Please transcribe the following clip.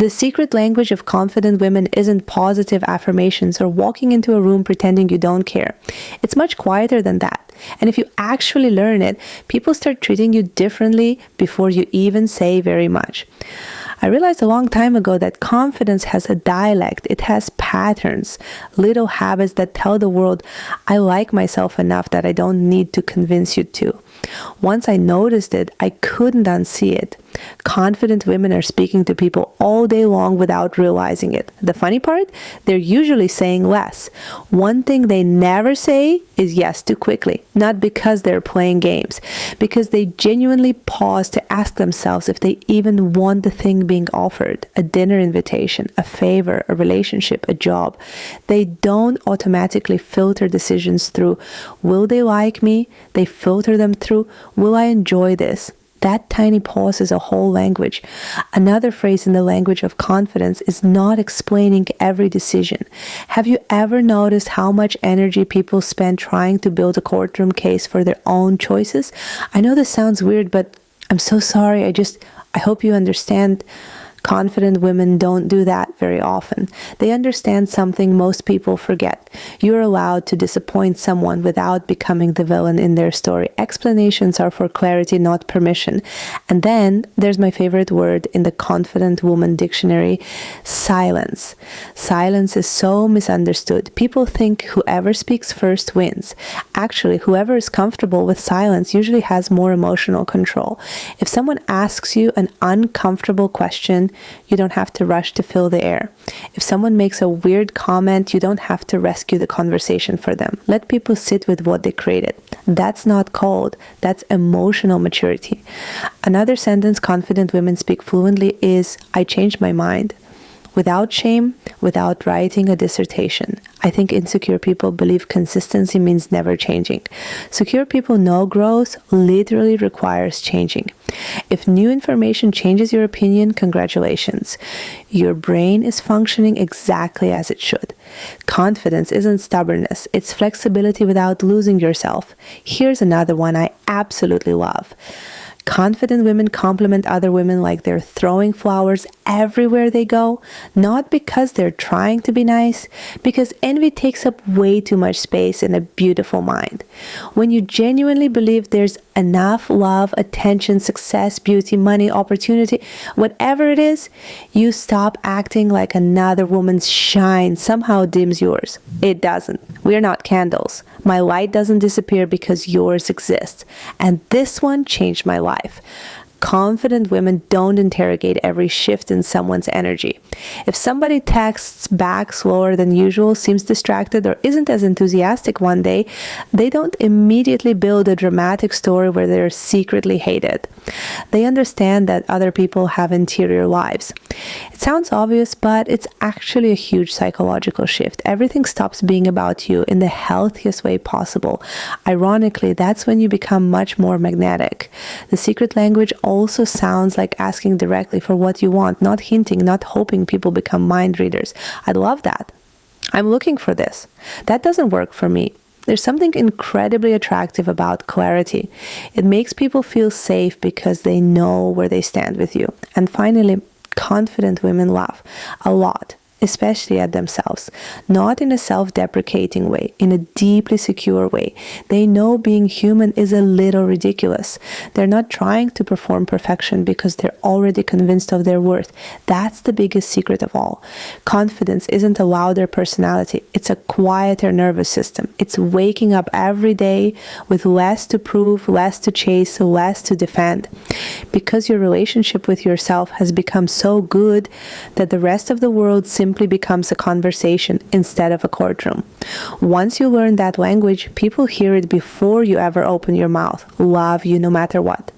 The secret language of confident women isn't positive affirmations or walking into a room pretending you don't care. It's much quieter than that. And if you actually learn it, people start treating you differently before you even say very much. I realized a long time ago that confidence has a dialect. It has patterns, little habits that tell the world, I like myself enough that I don't need to convince you to. Once I noticed it, I couldn't unsee it. Confident women are speaking to people all day long without realizing it. The funny part? They're usually saying less. One thing they never say is yes too quickly. Not because they're playing games, because they genuinely pause to ask themselves if they even want the thing being offered, a dinner invitation, a favor, a relationship, a job. They don't automatically filter decisions through, will they like me? They filter them through, will I enjoy this? That tiny pause is a whole language. Another phrase in the language of confidence is not explaining every decision. Have you ever noticed how much energy people spend trying to build a courtroom case for their own choices? I know this sounds weird, but I'm so sorry. I hope you understand. Confident women don't do that very often. They understand something most people forget. You're allowed to disappoint someone without becoming the villain in their story. Explanations are for clarity, not permission. And then there's my favorite word in the Confident Woman dictionary, silence. Silence is so misunderstood. People think whoever speaks first wins. Actually, whoever is comfortable with silence usually has more emotional control. If someone asks you an uncomfortable question, you don't have to rush to fill the air. If someone makes a weird comment, you don't have to rescue the conversation for them. Let people sit with what they created. That's not cold. That's emotional maturity. Another sentence confident women speak fluently is, I changed my mind. Without shame, without writing a dissertation. I think insecure people believe consistency means never changing. Secure people know growth literally requires changing. If new information changes your opinion, congratulations. Your brain is functioning exactly as it should. Confidence isn't stubbornness, it's flexibility without losing yourself. Here's another one I absolutely love. Confident women compliment other women like they're throwing flowers everywhere they go, not because they're trying to be nice, because envy takes up way too much space in a beautiful mind. When you genuinely believe there's enough love, attention, success, beauty, money, opportunity, whatever it is, you stop acting like another woman's shine somehow dims yours. It doesn't. We're not candles. My light doesn't disappear because yours exists. And this one changed my life. Confident women don't interrogate every shift in someone's energy. If somebody texts back slower than usual, seems distracted, or isn't as enthusiastic one day, they don't immediately build a dramatic story where they're secretly hated. They understand that other people have interior lives. It sounds obvious, but it's actually a huge psychological shift. Everything stops being about you in the healthiest way possible. Ironically, that's when you become much more magnetic. The secret language also sounds like asking directly for what you want, not hinting, not hoping people become mind readers. I'd love that. I'm looking for this. That doesn't work for me. There's something incredibly attractive about clarity. It makes people feel safe because they know where they stand with you. And finally, confident women laugh a lot, especially at themselves, not in a self-deprecating way, in a deeply secure way. They know being human is a little ridiculous. They're not trying to perform perfection because they're already convinced of their worth. That's the biggest secret of all. Confidence isn't a louder personality. It's a quieter nervous system. It's waking up every day with less to prove, less to chase, less to defend. Because your relationship with yourself has become so good that the rest of the world simply becomes a conversation instead of a courtroom. Once you learn that language, people hear it before you ever open your mouth. Love you no matter what.